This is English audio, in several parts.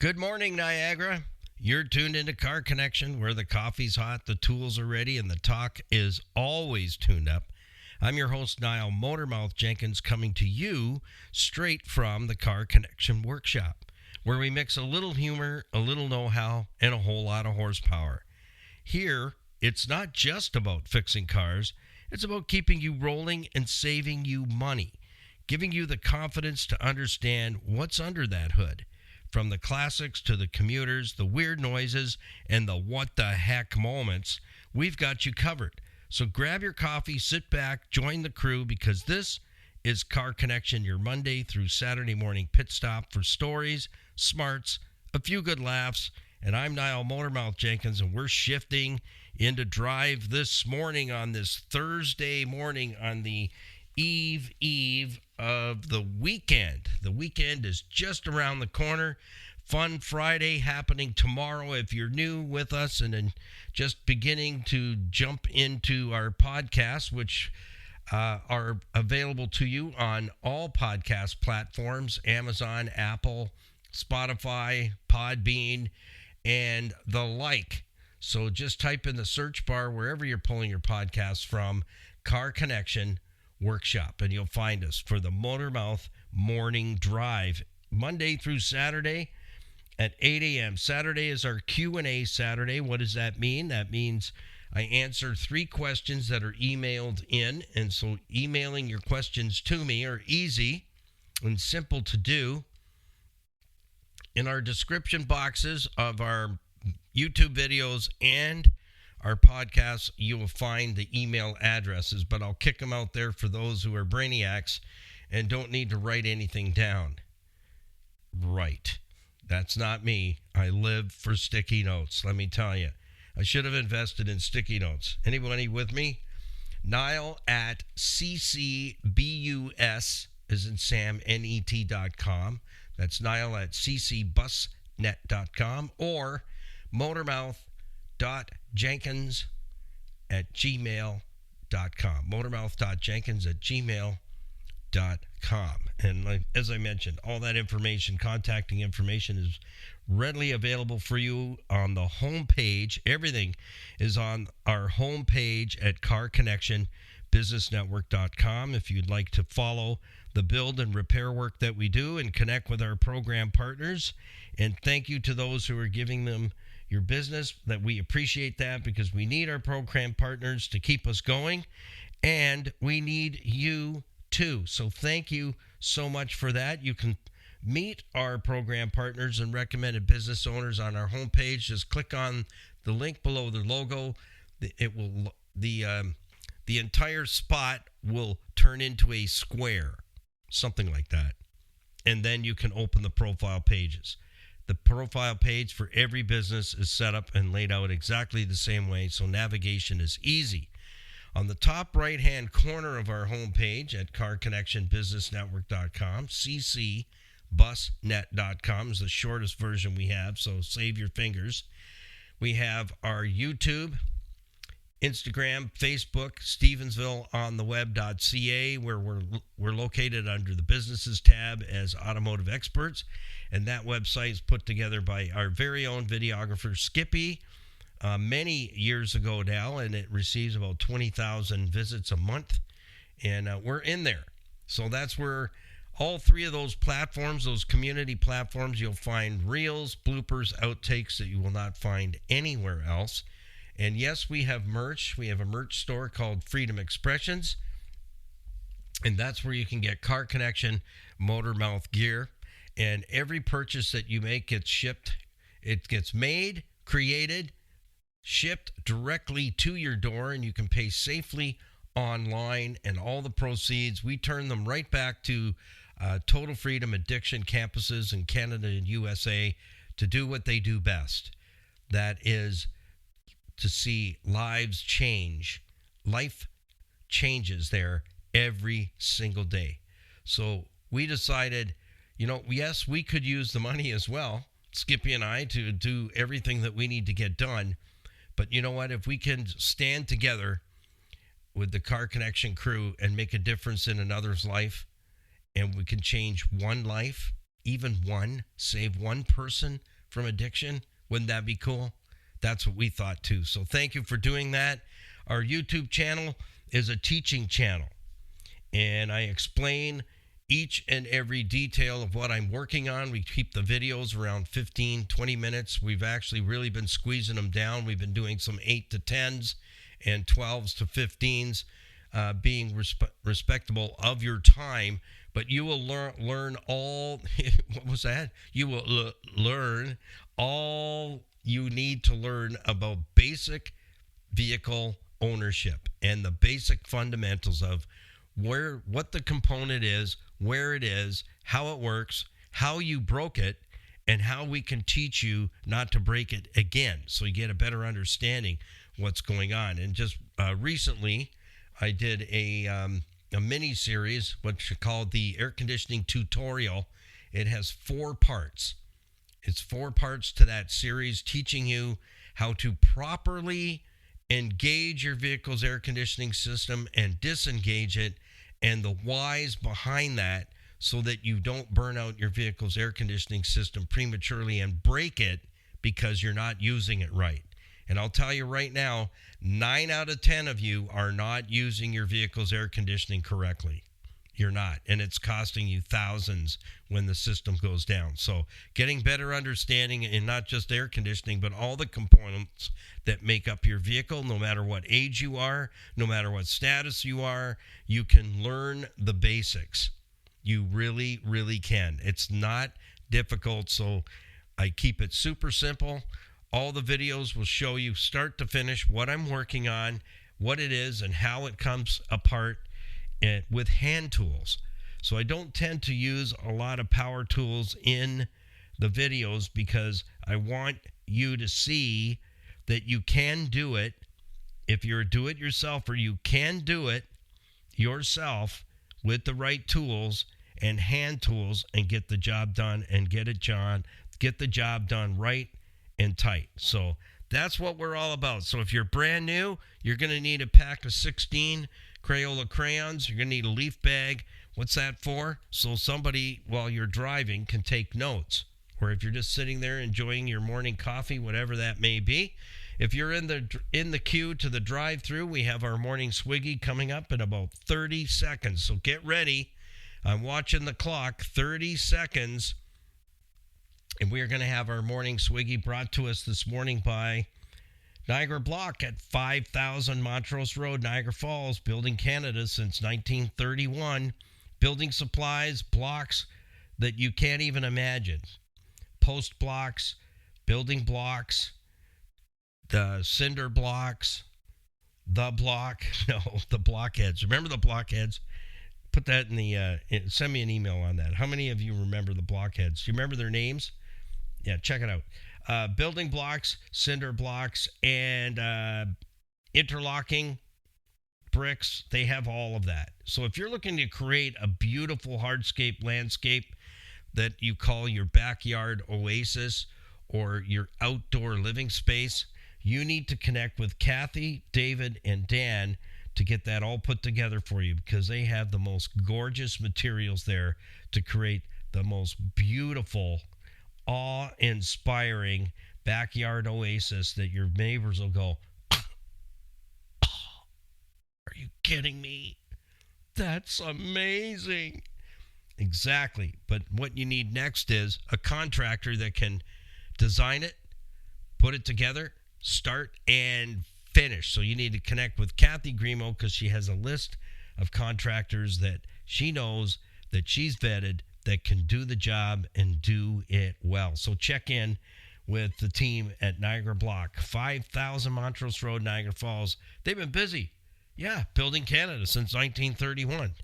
Good morning, Niagara. You're tuned into Car Connection, where the coffee's hot, the tools are ready, and the talk is always tuned up. I'm your host, Niall Motormouth Jenkins, coming to you straight from the Car Connection workshop, where we mix a little humor, a little know-how, and a whole lot of horsepower. Here, it's not just about fixing cars. It's about keeping you rolling and saving you money, giving you the confidence to understand what's under that hood. From the classics to the commuters, the weird noises, and the what the heck moments, we've got you covered. So grab your coffee, sit back, join the crew, because this is Car Connection, your Monday through Saturday morning pit stop for stories, smarts, a few good laughs. And I'm Niall Motormouth Jenkins, and we're shifting into drive this morning on this Thursday morning on the eve of the weekend. The weekend is just around the corner. Fun Friday happening tomorrow. If you're new with us and then just beginning to jump into our podcasts, which are available to you on all podcast platforms, Amazon, Apple, Spotify, Podbean, and the like. So just type in the search bar wherever you're pulling your podcasts from, Car Connection Workshop, and you'll find us for the Motormouth Morning Drive, Monday through Saturday at 8 a.m. Saturday is our Q&A Saturday. What does that mean? That means I answer 3 questions that are emailed in, and so emailing your questions to me are easy and simple to do. In our description boxes of our YouTube videos and our podcasts, you will find the email addresses, but I'll kick them out there for those who are brainiacs and don't need to write anything down. Right. That's not me. I live for sticky notes, let me tell you. I should have invested in sticky notes. Anybody with me? Niall at ccbus, as in Sam, net.com. That's Niall at ccbusnet.com, or motormouth.jenkins@gmail.com. motormouth.jenkins@gmail.com. And as I mentioned, all that information, contacting information, is readily available for you on the homepage. Everything is on our homepage at carconnectionbusinessnetwork.com. If you'd like to follow the build and repair work that we do and connect with our program partners. And thank you to those who are giving them your business, that we appreciate that, because we need our program partners to keep us going, and we need you too. So thank you so much for that. You can meet our program partners and recommended business owners on our homepage. Just click on the link below the logo. It will the entire spot will turn into a square, something like that, and then you can open the profile pages. The profile page for every business is set up and laid out exactly the same way, so navigation is easy. On the top right-hand corner of our homepage at carconnectionbusinessnetwork.com, ccbusnet.com is the shortest version we have, so save your fingers. We have our YouTube, Instagram, Facebook, Stevensvilleontheweb.ca, where we're located under the businesses tab as automotive experts. And that website is put together by our very own videographer, Skippy, many years ago now, and it receives about 20,000 visits a month. And we're in there. So that's where all 3 of those platforms, those community platforms, you'll find reels, bloopers, outtakes that you will not find anywhere else. And yes, we have merch. We have a merch store called Freedom Expressions. And that's where you can get Car Connection Motormouth gear. And every purchase that you make gets shipped. It gets made, created, shipped directly to your door, and you can pay safely online. And all the proceeds, we turn them right back to Total Freedom Addiction campuses in Canada and USA to do what they do best. That is to see lives change. Life changes there every single day. So we decided, yes, we could use the money as well, Skippy and I, to do everything that we need to get done. But you know what? If we can stand together with the Car Connection crew and make a difference in another's life, and we can change one life, even one, save one person from addiction. Wouldn't that be cool? That's what we thought too. So thank you for doing that. Our YouTube channel is a teaching channel, and I explain each and every detail of what I'm working on. We keep the videos around 15, 20 minutes. We've actually really been squeezing them down. We've been doing some 8 to 10s and 12s to 15s, being respectable of your time. But you will learn all, what was that? You will learn all you need to learn about basic vehicle ownership and the basic fundamentals of what the component is, where it is, how it works, how you broke it, and how we can teach you not to break it again, so you get a better understanding what's going on. And just recently, I did a mini series, what's called the air conditioning tutorial. It has 4 parts. It's 4 parts to that series, teaching you how to properly engage your vehicle's air conditioning system and disengage it, and the whys behind that, so that you don't burn out your vehicle's air conditioning system prematurely and break it because you're not using it right. And I'll tell you right now, 9 out of 10 of you are not using your vehicle's air conditioning correctly. You're not. And it's costing you thousands when the system goes down. So getting better understanding in not just air conditioning, but all the components that make up your vehicle, no matter what age you are, no matter what status you are, you can learn the basics. You really, really can. It's not difficult. So I keep it super simple. All the videos will show you start to finish what I'm working on, what it is, and how it comes apart with hand tools. So I don't tend to use a lot of power tools in the videos because I want you to see that you can do it. If you're a do-it-yourselfer, you can do it yourself with the right tools and hand tools and get the job done and get the job done right and tight. So that's what we're all about. So if you're brand new, you're going to need a pack of 16 Crayola crayons. You're going to need a leaf bag. What's that for? So somebody, while you're driving, can take notes. Or if you're just sitting there enjoying your morning coffee, whatever that may be. If you're in the queue to the drive-through, we have our morning swiggy coming up in about 30 seconds. So get ready. I'm watching the clock. 30 seconds. And we are going to have our morning swiggy brought to us this morning by Niagara Block at 5000 Montrose Road, Niagara Falls, building Canada since 1931. Building supplies, blocks that you can't even imagine. Post blocks, building blocks, the cinder blocks, the blockheads. Remember the blockheads? Put that in the, send me an email on that. How many of you remember the blockheads? Do you remember their names? Yeah, check it out. Building blocks, cinder blocks, and interlocking bricks. They have all of that. So if you're looking to create a beautiful hardscape landscape that you call your backyard oasis or your outdoor living space, you need to connect with Kathy, David, and Dan to get that all put together for you, because they have the most gorgeous materials there to create the most beautiful, awe-inspiring backyard oasis that your neighbors will go, "Oh, are you kidding me? That's amazing." Exactly. But what you need next is a contractor that can design it, put it together, start and finish. So you need to connect with Kathy Grimo, because she has a list of contractors that she knows, that she's vetted, that can do the job and do it well. So check in with the team at Niagara Block, 5000 Montrose Road, Niagara Falls. They've been busy. Yeah, building Canada since 1931.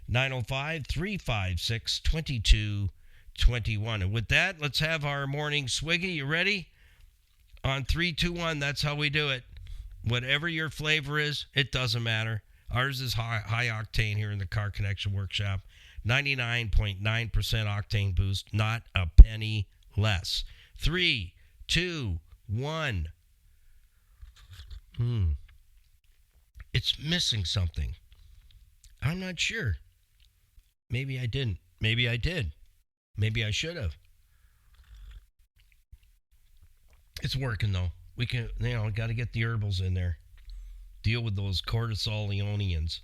905-356-2221. And with that, let's have our morning swiggy. You ready? On 3, 2, 1, that's how we do it. Whatever your flavor is, it doesn't matter. Ours is high octane here in the Car Connection Workshop. 99.9% octane boost, not a penny less. 3, 2, 1. It's missing something. I'm not sure. Maybe I didn't. Maybe I did. Maybe I should have. It's working though. We can, got to get the herbals in there. Deal with those cortisolionians.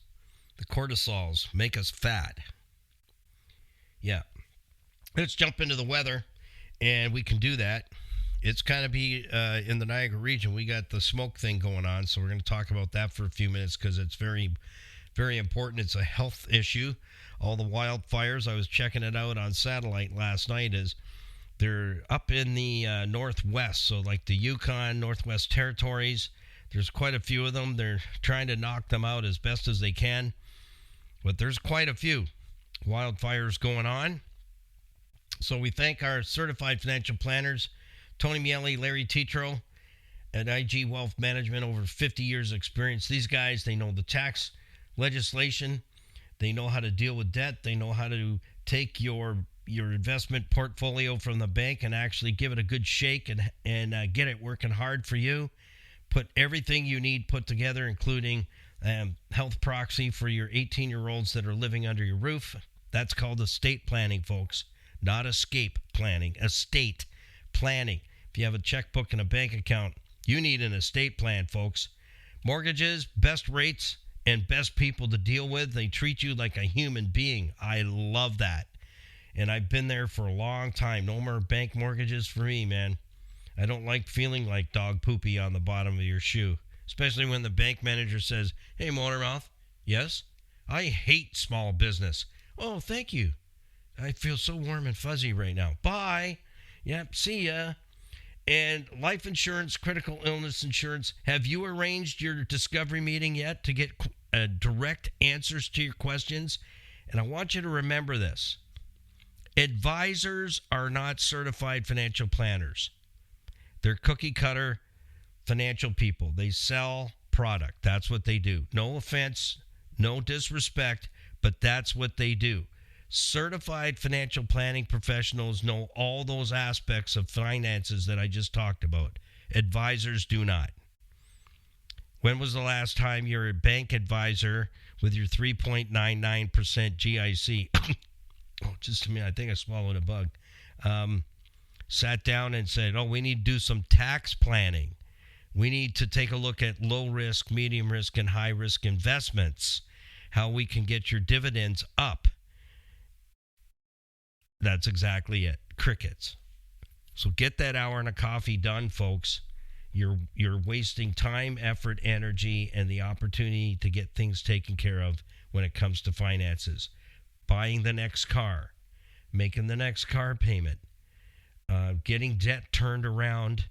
The cortisols make us fat. Yeah. Let's jump into the weather, and we can do that. It's kind of be in the Niagara region. We got the smoke thing going on, so we're going to talk about that for a few minutes because it's very, very important. It's a health issue. All the wildfires, I was checking it out on satellite last night, is they're up in the northwest, so like the Yukon, Northwest Territories. There's quite a few of them. They're trying to knock them out as best as they can, but there's quite a few wildfires going on. So we thank our certified financial planners, Tony Miele, Larry Tetro at IG Wealth Management, over 50 years experience. These guys, they know the tax legislation. They know how to deal with debt. They know how to take your investment portfolio from the bank and actually give it a good shake and get it working hard for you. Put everything you need put together, including health proxy for your 18-year-olds that are living under your roof. That's called estate planning, folks. Not escape planning, estate planning. If you have a checkbook and a bank account, you need an estate plan, folks. Mortgages, best rates, and best people to deal with. They treat you like a human being. I love that. And I've been there for a long time. No more bank mortgages for me, man. I don't like feeling like dog poopy on the bottom of your shoe, especially when the bank manager says, "Hey, Motormouth." "Yes?" "I hate small business." "Oh, thank you. I feel so warm and fuzzy right now." "Bye." "Yep, see ya." And life insurance, critical illness insurance. Have you arranged your discovery meeting yet to get direct answers to your questions? And I want you to remember this. Advisors are not certified financial planners. They're cookie cutter financial people. They sell product. That's what they do. No offense, no disrespect, but that's what they do. Certified financial planning professionals know all those aspects of finances that I just talked about. Advisors do not. When was the last time your bank advisor with your 3.99% GIC, oh, just a minute, I think I swallowed a bug, sat down and said, "Oh, we need to do some tax planning. We need to take a look at low risk, medium risk, and high risk investments, how we can get your dividends up." That's exactly it. Crickets. So get that hour and a coffee done, folks. You're wasting time, effort, energy, and the opportunity to get things taken care of when it comes to finances. Buying the next car, making the next car payment, getting debt turned around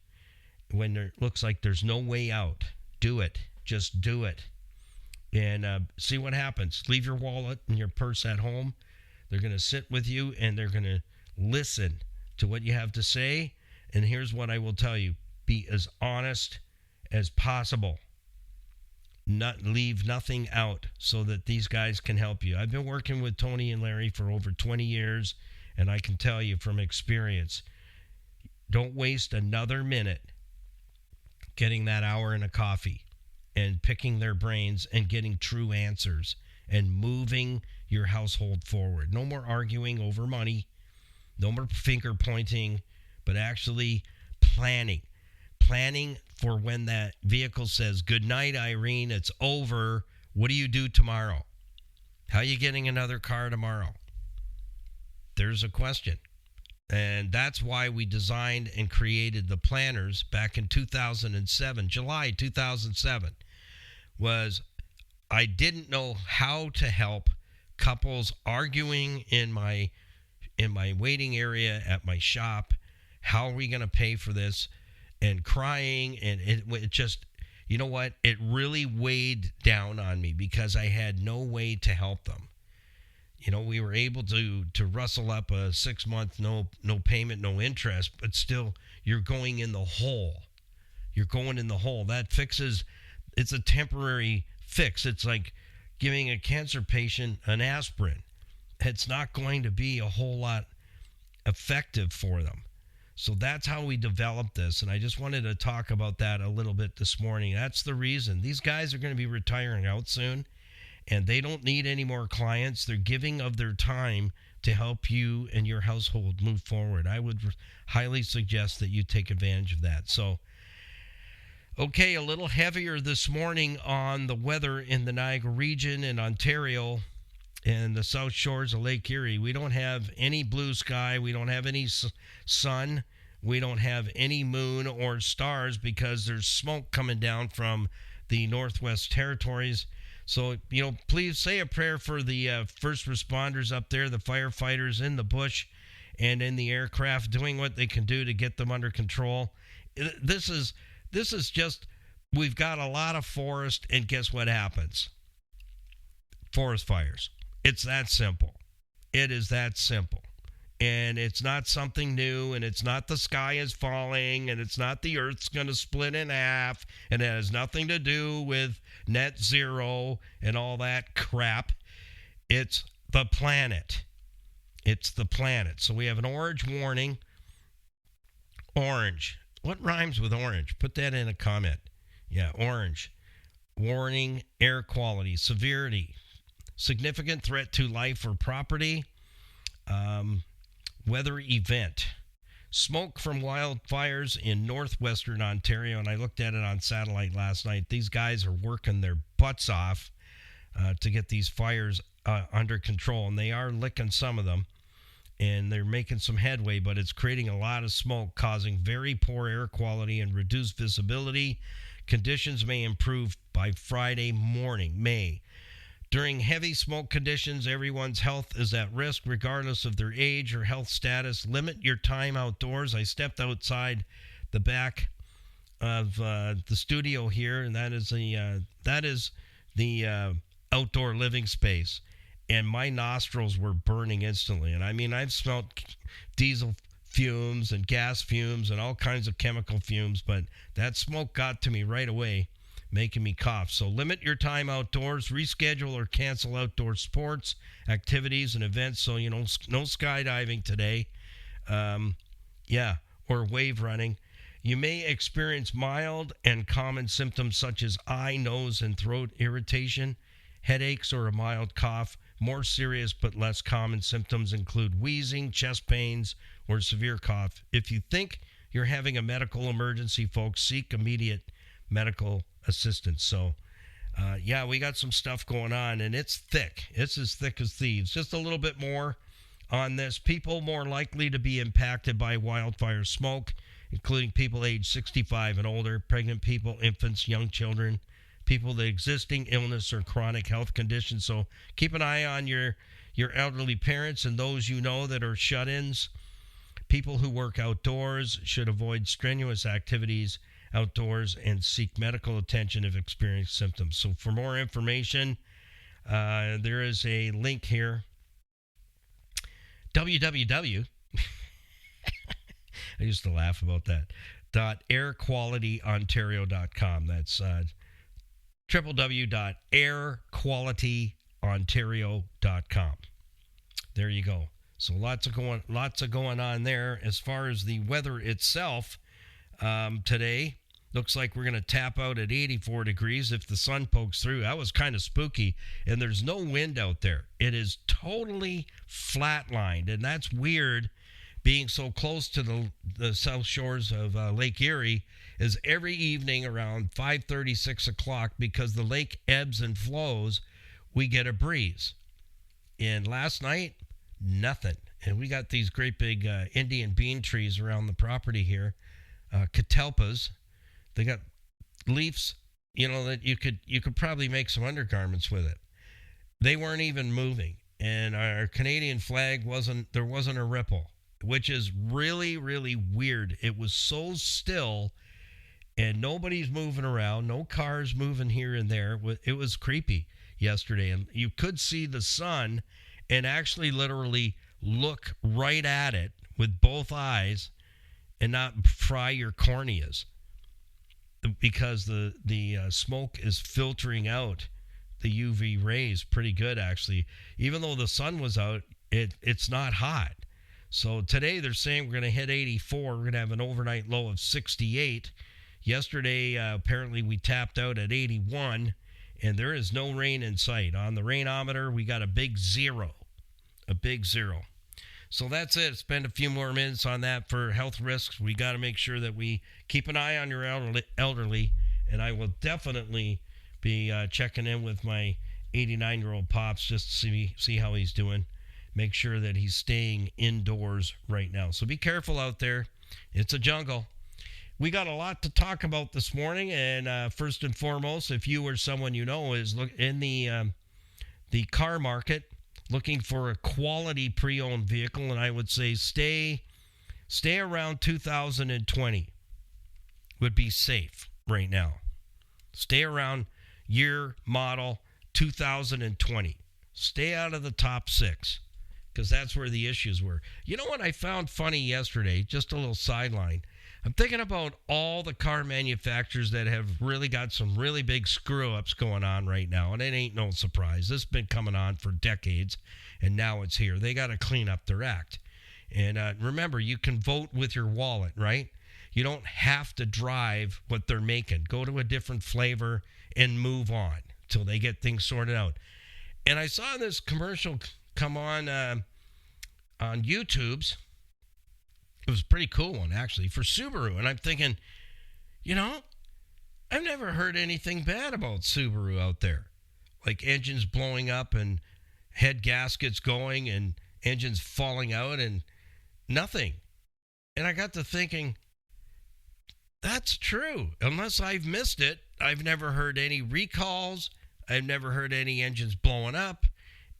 when it looks like there's no way out. Do it. Just do it. And see what happens. Leave your wallet and your purse at home. They're going to sit with you and they're going to listen to what you have to say. And here's what I will tell you. Be as honest as possible. Not leave nothing out so that these guys can help you. I've been working with Tony and Larry for over 20 years, and I can tell you from experience, don't waste another minute getting that hour and a coffee and picking their brains and getting true answers and moving your household forward. No more arguing over money, no more finger pointing, but actually planning. Planning for when that vehicle says, "Good night, Irene, it's over. What do you do tomorrow? How are you getting another car tomorrow?" There's a question. And that's why we designed and created the planners back in 2007, July 2007, was I didn't know how to help couples arguing in my waiting area at my shop. How are we going to pay for this? And crying, and it just, you know what? It really weighed down on me because I had no way to help them. You know, we were able to rustle up a 6-month no payment, no interest, but still you're going in the hole. You're going in the hole. That fixes, it's a temporary fix. It's like giving a cancer patient an aspirin. It's not going to be a whole lot effective for them. So that's how we developed this, and I just wanted to talk about that a little bit this morning. That's the reason. These guys are going to be retiring out soon, and they don't need any more clients. They're giving of their time to help you and your household move forward. I would highly suggest that you take advantage of that. So, okay, a little heavier this morning on the weather in the Niagara region and Ontario and the South Shores of Lake Erie. We don't have any blue sky. We don't have any sun. We don't have any moon or stars because there's smoke coming down from the Northwest Territories. So, please say a prayer for the first responders up there, the firefighters in the bush and in the aircraft, doing what they can do to get them under control. This is just, we've got a lot of forest, and guess what happens? Forest fires. It's that simple. It is that simple. And it's not something new, and it's not the sky is falling, and it's not the earth's going to split in half, and it has nothing to do with net zero and all that crap. It's the planet. It's the planet. So we have an orange warning. Orange. What rhymes with orange? Put that in a comment. Yeah, orange. Warning, air quality, severity, significant threat to life or property, weather event, smoke from wildfires in northwestern Ontario. And I looked at it on satellite last night. These guys are working their butts off to get these fires under control. And they are licking some of them. And they're making some headway, but it's creating a lot of smoke, causing very poor air quality and reduced visibility. Conditions may improve by Friday morning, May. During heavy smoke conditions, everyone's health is at risk, regardless of their age or health status. Limit your time outdoors. I stepped outside the back of the studio here, and that is the outdoor living space. And my nostrils were burning instantly. And I mean, I've smelled diesel fumes and gas fumes and all kinds of chemical fumes, but that smoke got to me right away, making me cough. So limit your time outdoors, reschedule or cancel outdoor sports, activities, and events. So, no skydiving today. Or wave running. You may experience mild and common symptoms such as eye, nose, and throat irritation, headaches, or a mild cough. More serious but less common symptoms include wheezing, chest pains, or severe cough. If you think you're having a medical emergency, folks, seek immediate medical assistance. So, we got some stuff going on, and it's thick. It's as thick as thieves. Just a little bit more on this. People more likely to be impacted by wildfire smoke, including people age 65 and older, pregnant people, infants, young children, people with existing illness or chronic health conditions. So keep an eye on your elderly parents and those that are shut-ins. People who work outdoors should avoid strenuous activities outdoors and seek medical attention if experiencing symptoms. So for more information, there is a link here. www. I used to laugh about that. .airqualityoontario.com. That's www.airqualityoontario.com. There you go. So lots of going on there. As far as the weather itself, today looks like we're going to tap out at 84 degrees if the sun pokes through. That was kind of spooky, and there's no wind out there. It is totally flatlined, and that's weird, being so close to the south shores of Lake Erie. Is every evening around 5:30, 6 o'clock, because the lake ebbs and flows, we get a breeze. And last night, nothing. And we got these great big Indian bean trees around the property here, catalpas. They got leaves, that you could probably make some undergarments with it. They weren't even moving. And our Canadian flag there wasn't a ripple, which is really, really weird. It was so still, and nobody's moving around, no cars moving here and there. It was creepy yesterday, and you could see the sun and actually literally look right at it with both eyes and not fry your corneas, because the smoke is filtering out the UV rays pretty good, actually. Even though the sun was out, it's not hot. So today they're saying we're going to hit 84. We're going to have an overnight low of 68. Yesterday, apparently we tapped out at 81, and there is no rain in sight. On the rainometer, we got a big zero. A big zero. So that's it. Spend a few more minutes on that for health risks. We got to make sure that we keep an eye on your elderly, and I will definitely be checking in with my 89-year-old pops just to see how he's doing. Make sure that he's staying indoors right now. So be careful out there. It's a jungle. We got a lot to talk about this morning, and first and foremost, if you or someone you know is in the car market looking for a quality pre-owned vehicle, and I would say stay around 2020 would be safe right now. Stay around year model 2020. Stay out of the top 6 because that's where the issues were. You know what I found funny yesterday? Just a little sideline. I'm thinking about all the car manufacturers that have really got some really big screw-ups going on right now, and it ain't no surprise. This has been coming on for decades, and now it's here. They got to clean up their act. And remember, you can vote with your wallet, right? You don't have to drive what they're making. Go to a different flavor and move on till they get things sorted out. And I saw this commercial come on YouTube's. It was a pretty cool one, actually, for Subaru. And I'm thinking, I've never heard anything bad about Subaru out there. Like engines blowing up and head gaskets going and engines falling out and nothing. And I got to thinking, that's true. Unless I've missed it, I've never heard any recalls. I've never heard any engines blowing up,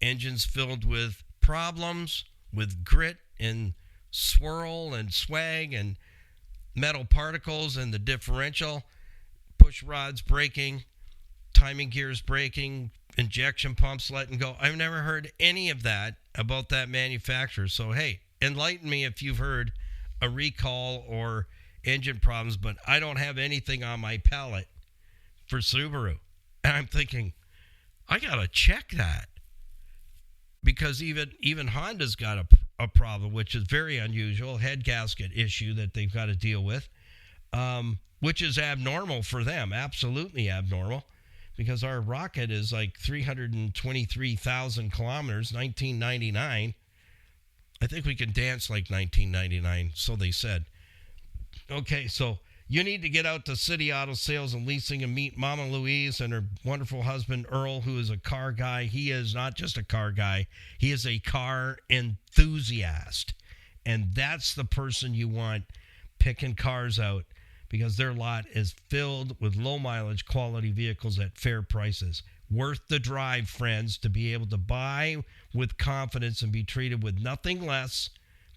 engines filled with problems, with grit and swirl and swag and metal particles and the differential, push rods breaking, timing gears breaking, injection pumps letting go. I've never heard any of that about that manufacturer. So, hey, enlighten me if you've heard a recall or engine problems, but I don't have anything on my palette for Subaru. And I'm thinking, I got to check that. Because even Honda's got a problem, which is very unusual, head gasket issue that they've got to deal with, which is abnormal for them, absolutely abnormal, because our rocket is like 323,000 kilometers, 1999. I think we can dance like 1999, so they said. Okay, so you need to get out to City Auto Sales and Leasing and meet Mama Louise and her wonderful husband, Earl, who is a car guy. He is not just a car guy. He is a car enthusiast. And that's the person you want picking cars out because their lot is filled with low-mileage quality vehicles at fair prices. Worth the drive, friends, to be able to buy with confidence and be treated with nothing less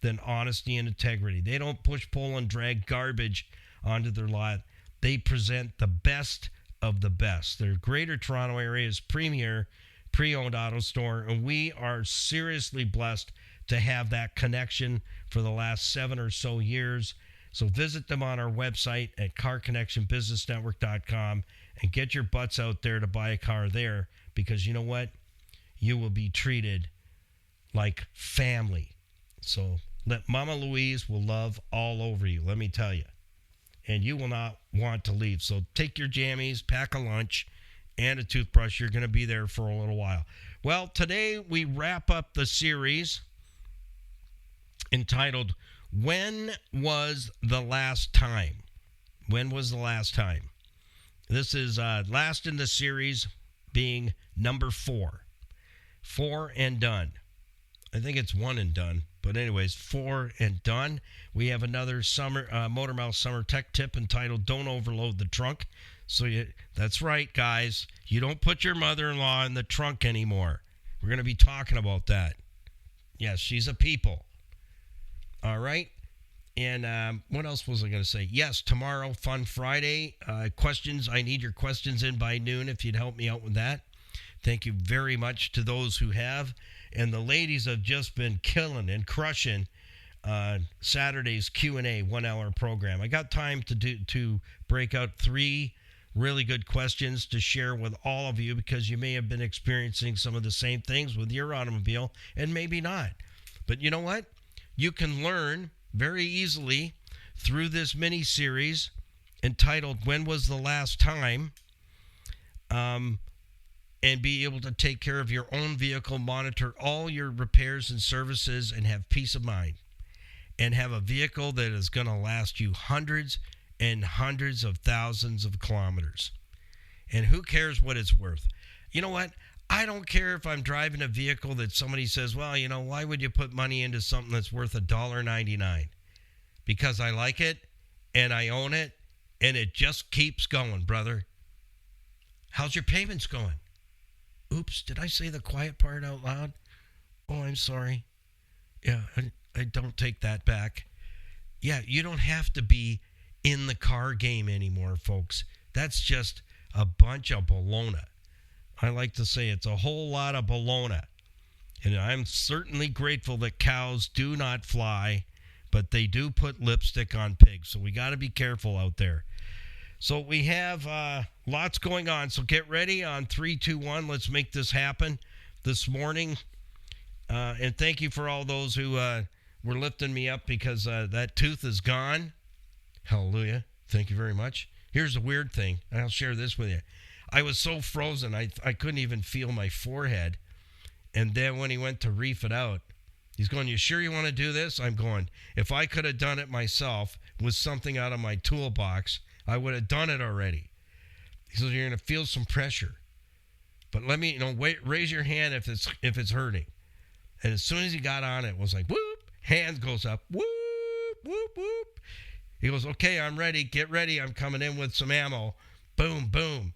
than honesty and integrity. They don't push, pull, and drag garbage onto their lot. They present the best of the best. Their Greater Toronto Area's premier pre-owned auto store, and we are seriously blessed to have that connection for the last 7 or so years. So visit them on our website at carconnectionbusinessnetwork.com and get your butts out there to buy a car there, because you know what? You will be treated like family. So Mama Louise will love all over you, let me tell you. And you will not want to leave. So take your jammies, pack a lunch, and a toothbrush. You're going to be there for a little while. Well, today we wrap up the series entitled, When Was the Last Time? When was the last time? This is last in the series, being number 4. 4 and done. I think it's 1 and done. But anyways, 4 and done. We have another Motormouth Summer Tech Tip entitled, Don't Overload the Trunk. So that's right, guys. You don't put your mother-in-law in the trunk anymore. We're going to be talking about that. Yes, she's a people. All right. And what else was I going to say? Yes, tomorrow, Fun Friday. Questions. I need your questions in by noon if you'd help me out with that. Thank you very much to those who have. And the ladies have just been killing and crushing Saturday's Q&A 1-hour program. I got time to break out 3 really good questions to share with all of you, because you may have been experiencing some of the same things with your automobile and maybe not. But you know what? You can learn very easily through this mini series entitled, When Was the Last Time? and be able to take care of your own vehicle, monitor all your repairs and services, and have peace of mind. And have a vehicle that is going to last you hundreds and hundreds of thousands of kilometers. And who cares what it's worth? You know what? I don't care if I'm driving a vehicle that somebody says, well, why would you put money into something that's worth $1.99? Because I like it and I own it and it just keeps going, brother. How's your payments going? Oops, did I say the quiet part out loud? Oh, I'm sorry. Yeah, I don't take that back. Yeah, you don't have to be in the car game anymore, folks. That's just a bunch of baloney. I like to say it's a whole lot of baloney. And I'm certainly grateful that cows do not fly, but they do put lipstick on pigs. So we got to be careful out there. So we have lots going on. So get ready on 3, 2, 1. Let's make this happen this morning. And thank you for all those who were lifting me up because that tooth is gone. Hallelujah. Thank you very much. Here's the weird thing. I'll share this with you. I was so frozen, I couldn't even feel my forehead. And then when he went to reef it out, he's going, you sure you want to do this? I'm going, if I could have done it myself with something out of my toolbox, I would have done it already. He says, you're going to feel some pressure. But let me, raise your hand if it's hurting. And as soon as he got on it, it was like, whoop, hands goes up, whoop, whoop, whoop. He goes, okay, I'm ready. Get ready. I'm coming in with some ammo. Boom, boom.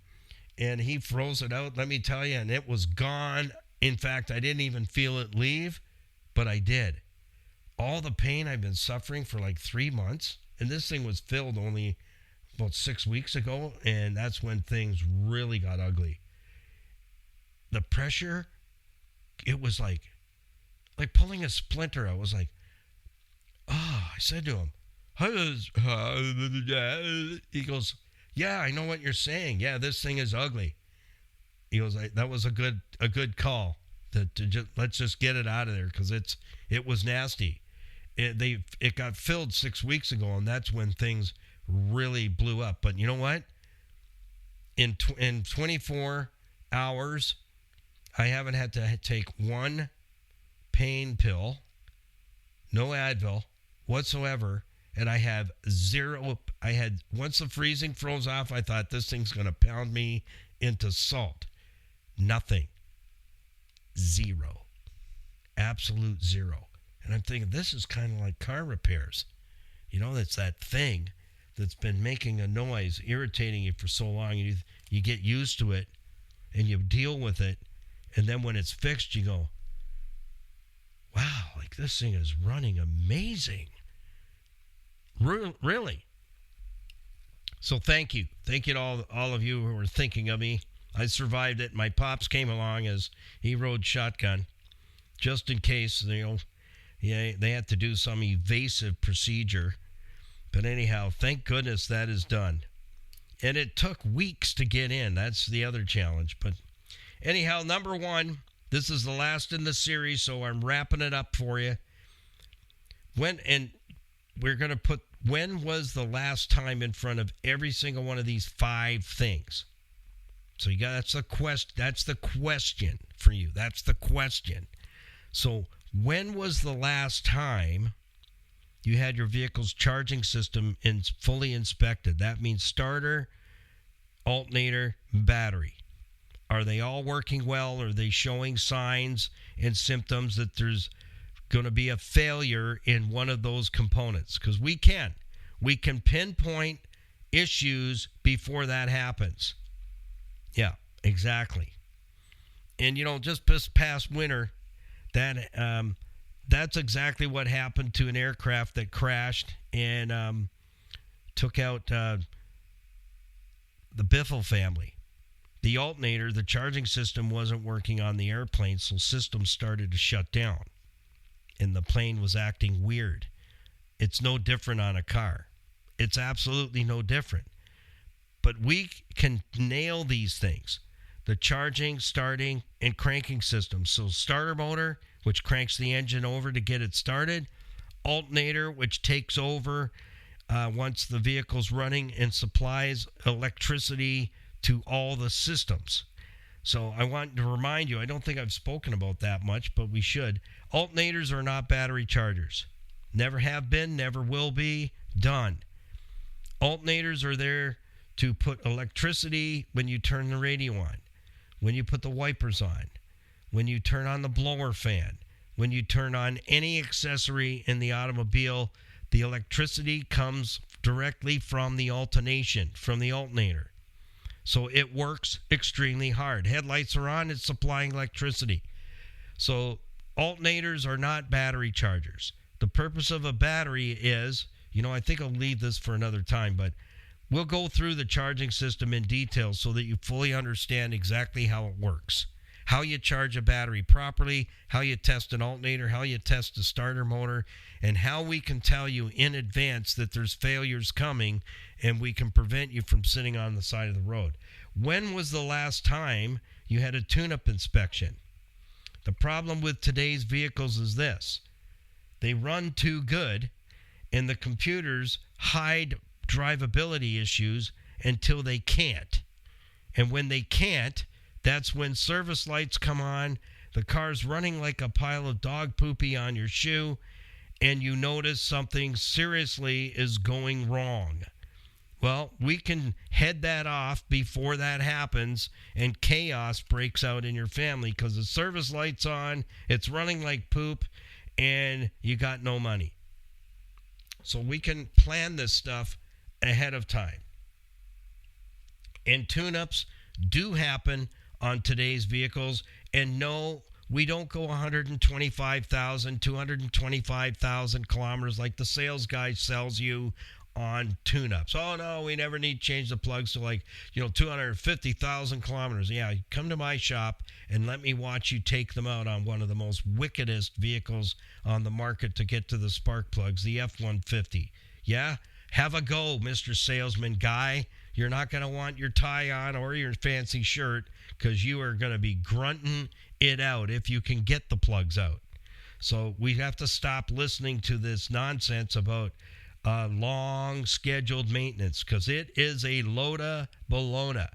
And he froze it out, let me tell you, and it was gone. In fact, I didn't even feel it leave, but I did. All the pain I've been suffering for like 3 months, and this thing was filled only about 6 weeks ago, and that's when things really got ugly. The pressure, it was like pulling a splinter. I was like, I said to him, he goes, yeah, I know what you're saying. Yeah, this thing is ugly. He goes, that was a good call. Let's just get it out of there because it was nasty. It got filled 6 weeks ago, and that's when things really blew up. But you know what? In 24 hours, I haven't had to take one pain pill, no Advil whatsoever. And I have zero. Once the freezing froze off, I thought this thing's going to pound me into salt. Nothing. Zero. Absolute zero. And I'm thinking, this is kind of like car repairs. It's that thing that's been making a noise, irritating you for so long. You get used to it and you deal with it. And then when it's fixed, you go, wow, like this thing is running amazing. Really. So thank you. Thank you to all of you who were thinking of me. I survived it. My pops came along as he rode shotgun just in case, they had to do some evasive procedure. But anyhow, thank goodness that is done. And it took weeks to get in. That's the other challenge. But anyhow, number one, this is the last in the series, so I'm wrapping it up for you. We're going to put when was the last time in front of every single one of these 5 things. So that's the question for you. That's the question. So when was the last time you had your vehicle's charging system fully inspected? That means starter, alternator, battery. Are they all working well? Are they showing signs and symptoms that there's going to be a failure in one of those components? Because we can pinpoint issues before that happens. Yeah, exactly. And just this past winter, that's exactly what happened to an aircraft that crashed and took out the Biffle family. The alternator, the charging system wasn't working on the airplane, so systems started to shut down. And the plane was acting weird. It's no different on a car. It's absolutely no different. But we can nail these things. The charging, starting, and cranking system. So starter motor, which cranks the engine over to get it started. Alternator, which takes over once the vehicle's running and supplies electricity to all the systems. So I want to remind you, I don't think I've spoken about that much, but we should. Alternators are not battery chargers. Never have been, never will be. Done. Alternators are there to put electricity when you turn the radio on, when you put the wipers on, when you turn on the blower fan, when you turn on any accessory in the automobile. The electricity comes directly from the alternation, from the alternator. So it works extremely hard. Headlights are on, it's supplying electricity. So alternators are not battery chargers. The purpose of a battery is, I think I'll leave this for another time, but we'll go through the charging system in detail so that you fully understand exactly how it works. How you charge a battery properly, how you test an alternator, how you test a starter motor, and how we can tell you in advance that there's failures coming and we can prevent you from sitting on the side of the road. When was the last time you had a tune-up inspection? The problem with today's vehicles is this. They run too good, and the computers hide drivability issues until they can't. And when they can't, that's when service lights come on, the car's running like a pile of dog poopy on your shoe, and you notice something seriously is going wrong. Well, we can head that off before that happens and chaos breaks out in your family because the service light's on, it's running like poop, and you got no money. So we can plan this stuff ahead of time. And tune-ups do happen on today's vehicles. And no, we don't go 125,000, 225,000 kilometers like the sales guy sells you on tune-ups. Oh, no, we never need to change the plugs to 250,000 kilometers. Yeah, come to my shop and let me watch you take them out on one of the most wickedest vehicles on the market to get to the spark plugs, the F-150. Yeah, have a go, Mr. Salesman Guy. You're not going to want your tie on or your fancy shirt because you are going to be grunting it out if you can get the plugs out. So we have to stop listening to this nonsense about long scheduled maintenance because it is a load of bologna.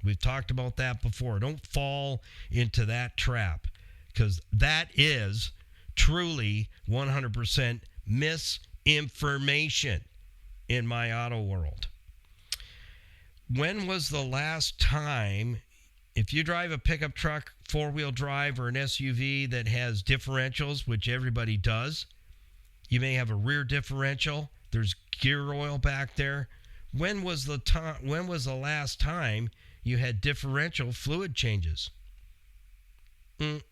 We've talked about that before. Don't fall into that trap because that is truly 100% misinformation in my auto world. When was the last time, if you drive a pickup truck, four-wheel drive, or an SUV that has differentials, which everybody does, you may have a rear differential, there's gear oil back there. When was the last time you had differential fluid changes? And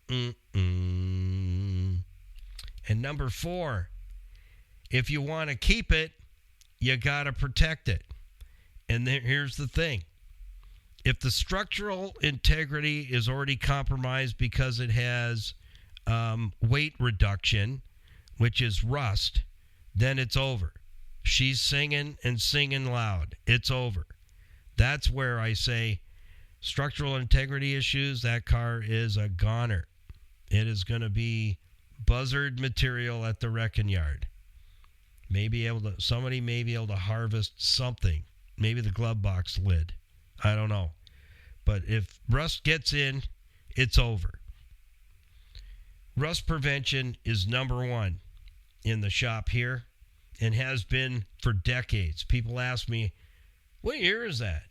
number 4, if you want to keep it, you got to protect it. And here's the thing. If the structural integrity is already compromised because it has weight reduction, which is rust, then it's over. She's singing and singing loud. It's over. That's where I say structural integrity issues, that car is a goner. It is going to be buzzard material at the wrecking yard. Somebody may be able to harvest something. Maybe the glove box lid. I don't know. But if rust gets in, it's over. Rust prevention is number 1 in the shop here and has been for decades. People ask me, what year is that?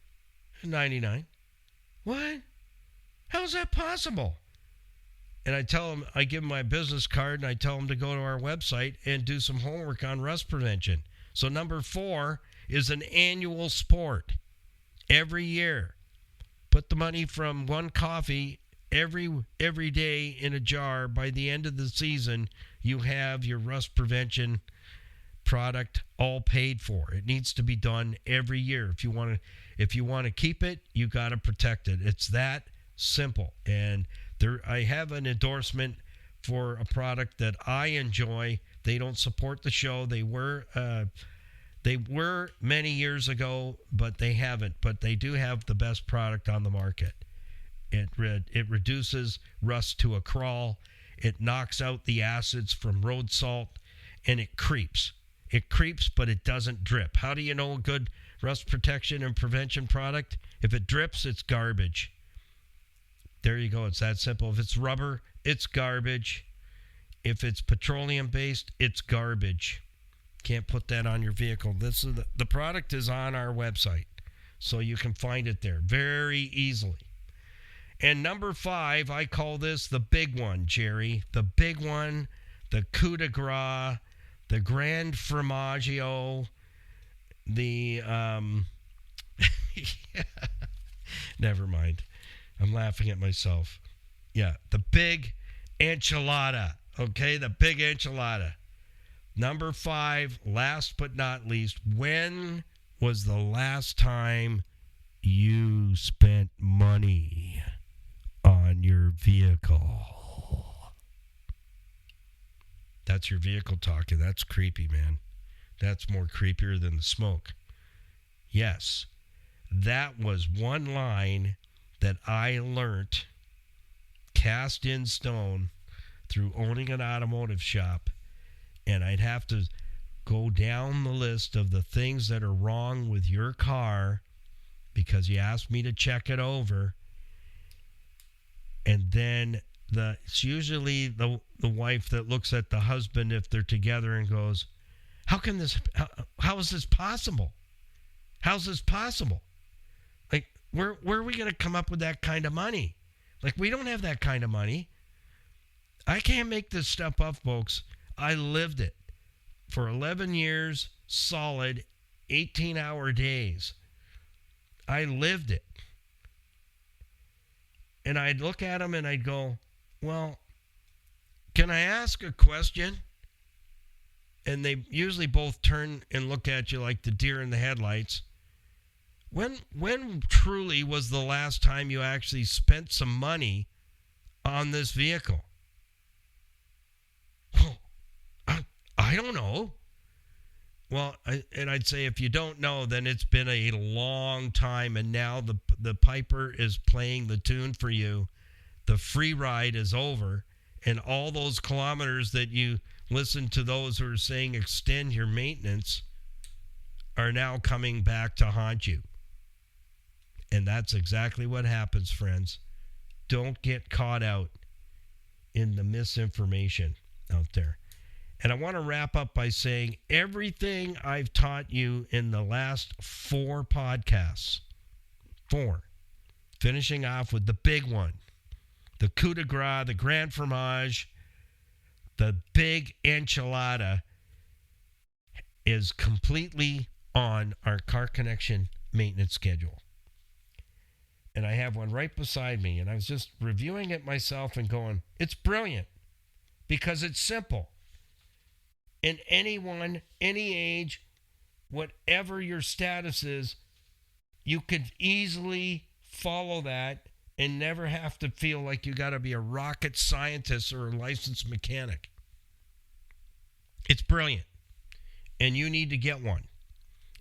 99. What? How's that possible? And I tell them, I give them my business card and I tell them to go to our website and do some homework on rust prevention. So number 4 is an annual sport. Every year. Put the money from one coffee every day in a jar. By the end of the season, you have your rust prevention product all paid for. It needs to be done every year. If you want to keep it, you got to protect it. It's that simple. And I have an endorsement for a product that I enjoy. They don't support the show. They were many years ago, but they haven't. But they do have the best product on the market. It reduces rust to a crawl. It knocks out the acids from road salt, and it creeps. It creeps, but it doesn't drip. How do you know a good rust protection and prevention product? If it drips, it's garbage. There you go. It's that simple. If it's rubber, it's garbage. If it's petroleum-based, it's garbage. Can't put that on your vehicle. This is the product is on our website, so you can find it there very easily. And number 5, I call this the big one, Jerry. The big one, the coup de grace, the grand formaggio, the never mind. I'm laughing at myself. Yeah, the big enchilada. Okay, the big enchilada. Number 5, last but not least, when was the last time you spent money on your vehicle? That's your vehicle talking. That's creepy, man. That's more creepier than the smoke. Yes, that was one line that I learned, cast in stone, through owning an automotive shop. And I'd have to go down the list of the things that are wrong with your car because you asked me to check it over. And then it's usually the wife that looks at the husband if they're together and goes, how is this possible? How's this possible? Like, where are we going to come up with that kind of money? Like, we don't have that kind of money. I can't make this stuff up, folks. I lived it for 11 years, solid, 18-hour days. I lived it. And I'd look at them and I'd go, well, can I ask a question? And they usually both turn and look at you like the deer in the headlights. When truly was the last time you actually spent some money on this vehicle? I don't know. Well, I'd say if you don't know, then it's been a long time, and now the Piper is playing the tune for you. The free ride is over, and all those kilometers that you listen to those who are saying extend your maintenance are now coming back to haunt you. And that's exactly what happens, friends. Don't get caught out in the misinformation out there. And I want to wrap up by saying everything I've taught you in the last 4 podcasts, 4, finishing off with the big one, the coup de grace, the grand fromage, the big enchilada, is completely on our Car Connection maintenance schedule. And I have one right beside me, and I was just reviewing it myself and going, it's brilliant because it's simple. And anyone, any age, whatever your status is, you could easily follow that and never have to feel like you got to be a rocket scientist or a licensed mechanic. It's brilliant. And you need to get one.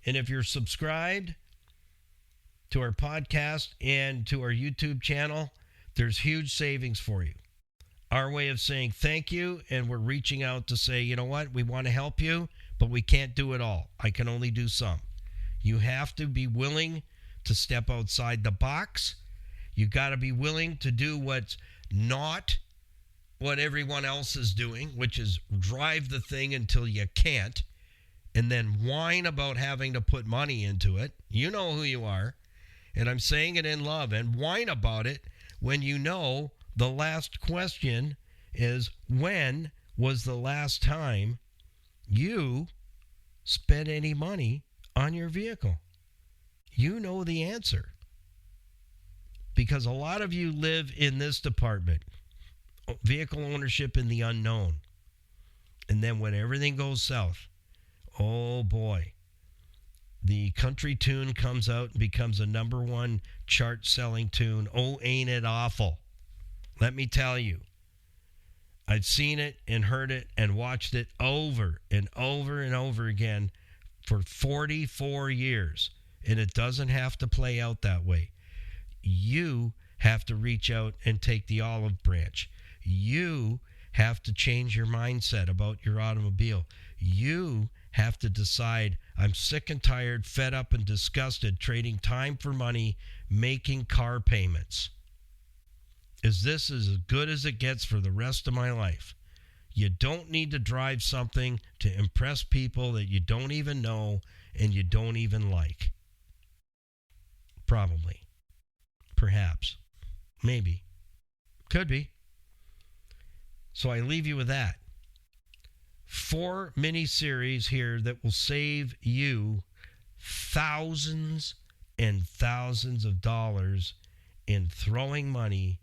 And if you're subscribed to our podcast and to our YouTube channel, there's huge savings for you. Our way of saying thank you, and we're reaching out to say, you know what, we want to help you, but we can't do it all. I can only do some. You have to be willing to step outside the box. You got to be willing to do what's not what everyone else is doing, which is drive the thing until you can't, and then whine about having to put money into it. You know who you are, and I'm saying it in love, and whine about it when you know the last question is, when was the last time you spent any money on your vehicle? You know the answer. Because a lot of you live in this department, vehicle ownership in the unknown. And then when everything goes south, oh boy, the country tune comes out and becomes a number 1 chart-selling tune. Oh, ain't it awful? Let me tell you, I've seen it and heard it and watched it over and over and over again for 44 years. And it doesn't have to play out that way. You have to reach out and take the olive branch. You have to change your mindset about your automobile. You have to decide, I'm sick and tired, fed up and disgusted trading time for money, making car payments. is this is as good as it gets for the rest of my life. You don't need to drive something to impress people that you don't even know and you don't even like. Probably. Perhaps. Maybe. Could be. So I leave you with that. 4 mini-series here that will save you thousands and thousands of dollars in throwing money,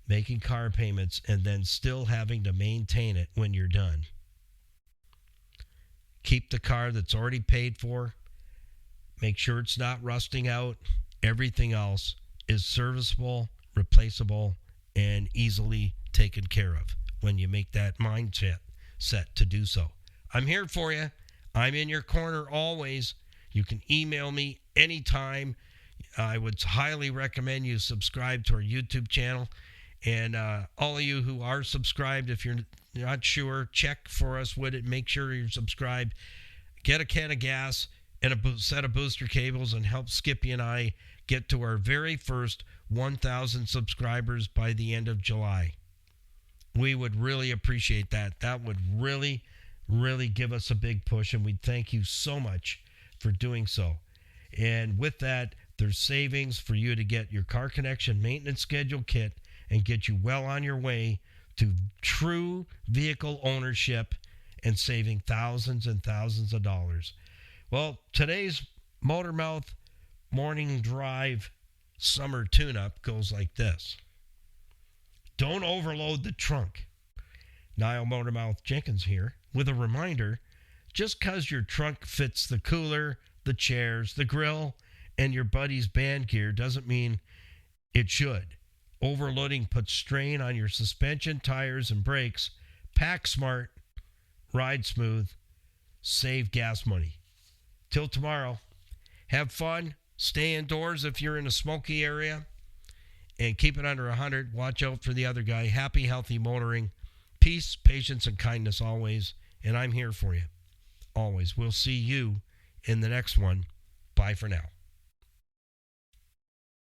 making car payments, and then still having to maintain it when you're done. Keep the car that's already paid for. Make sure it's not rusting out. Everything else is serviceable, replaceable, and easily taken care of when you make that mindset set to do so. I'm here for you. I'm in your corner always. You can email me anytime. I would highly recommend you subscribe to our YouTube channel. And all of you who are subscribed, if you're not sure, check for us. Make sure you're subscribed. Get a can of gas and a set of booster cables and help Skippy and I get to our very first 1,000 subscribers by the end of July. We would really appreciate that. That would really, really give us a big push, and we'd thank you so much for doing so. And with that, there's savings for you to get your car connection maintenance schedule kit and get you well on your way to true vehicle ownership and saving thousands and thousands of dollars. Well, today's Motormouth Morning Drive summer tune-up goes like this. Don't overload the trunk. Niall Motormouth Jenkins here with a reminder, just because your trunk fits the cooler, the chairs, the grill, and your buddy's band gear doesn't mean it should. Overloading puts strain on your suspension, tires, and brakes. Pack smart, ride smooth, save gas money. Till tomorrow, have fun, stay indoors if you're in a smoky area, and keep it under 100. Watch out for the other guy. Happy, healthy motoring. Peace, patience, and kindness always. And I'm here for you. Always. We'll see you in the next one. Bye for now.